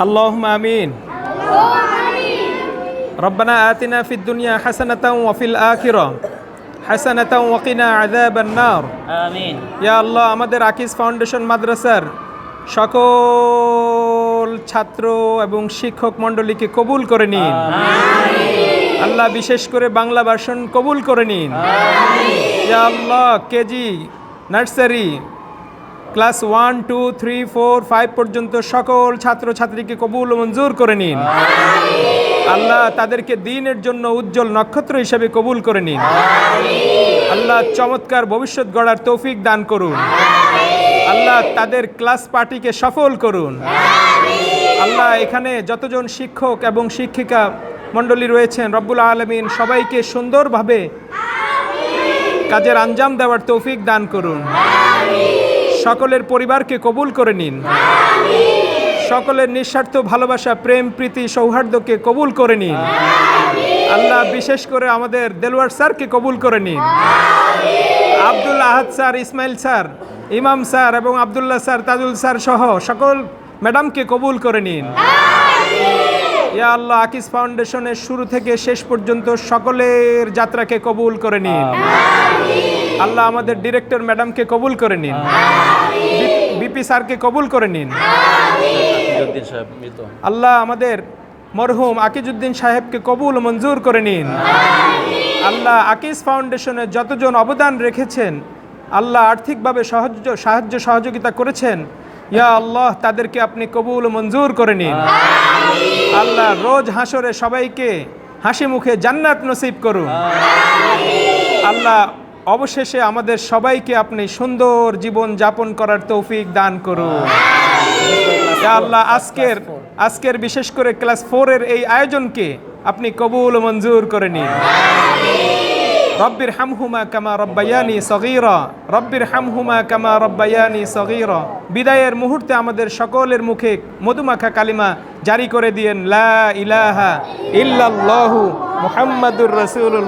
اللهم آمين. ربنا آتنا في الدنيا حسنة وفي الآخرة حسنة وقنا عذاب النار. আমিন। ইয়া আল্লাহ, আমাদের আকিজ ফাউন্ডেশন মাদ্রাসার সকল ছাত্র এবং শিক্ষক মণ্ডলীকে কবুল করে নিন। আল্লাহ, বিশেষ করে বাংলা ভার্সন কবুল করে নিন। ইয়া আল্লাহ, কেজি, নার্সারি, ক্লাস 1, 2, 3, 4, 5 পর্যন্ত সকল ছাত্রছাত্রীকে কবুল ও মঞ্জুর করে নিন। আল্লাহ, তাদেরকে দ্বীনের জন্য উজ্জ্বল নক্ষত্র হিসেবে কবুল করে নিন। আল্লাহ, চমৎকার ভবিষ্যৎ গড়ার তৌফিক দান করুন। আল্লাহ, তাদের ক্লাস পার্টিকে সফল করুন। আল্লাহ, এখানে যতজন শিক্ষক এবং শিক্ষিকা মণ্ডলী রয়েছেন, রব্বুল আলামিন সবাইকে সুন্দরভাবে কাজের আঞ্জাম দেওয়ার তৌফিক দান করুন। সকলের পরিবারকে কবুল করে নিন। সকলের নিঃস্বার্থ ভালোবাসা, প্রেম, প্রীতি, সৌহার্দ্যকে কবুল করে নিন। আল্লাহ, বিশেষ করে আমাদের দেলওয়ার স্যারকে কবুল করে নিন। আব্দুল আহাদ স্যার, ইসমাইল স্যার, ইমাম স্যার এবং আব্দুল্লাহ স্যার, তাজুল স্যার সহ সকল ম্যাডামকে কবুল করে নিন। ইয়া আল্লাহ, আকিজ ফাউন্ডেশনের শুরু থেকে শেষ পর্যন্ত সকলের যাত্রাকে কবুল করে নিন। আল্লাহ, আমাদের ডিরেক্টর ম্যাডামকে কবুল করে নিন। বিপি স্যারকে কবুল করে নিন। আল্লাহ, আমাদের মরহুম আকিজউদ্দিন সাহেবকে কবুল ও মঞ্জুর করে নিন। আল্লাহ, আকিজ ফাউন্ডেশনে যতজন অবদান রেখেছেন, আল্লাহ আর্থিকভাবে সাহায্য সহযোগিতা করেছেন, ইয়া আল্লাহ, তাদেরকে আপনি কবুল ও মঞ্জুর করে নিন। আল্লাহ, রোজ হাসরে সবাইকে হাসি মুখে জান্নাত নসিব করুন। আল্লাহ, অবশেষে আমাদের সবাইকে আপনি সুন্দর জীবন যাপন করার তৌফিক দান করুন। ইয়া আল্লাহ, আজকের বিশেষ করে ক্লাস 4 এর এই আয়োজনকে আপনি কবুল ও মঞ্জুর করে নিন। রব্বির হামহুমা কামা রব্বায়ানি সগীরা, রব্বির হামহুমা কামা রব্বায়ানি সগীরা। বিদায়ের মুহূর্তে আমাদের সকলের মুখে মধুমাখা কালিমা জারি করে দিয়েন, লা ইলাহা ইল্লাল্লাহু মুহাম্মাদুর রাসূলুল্লাহ।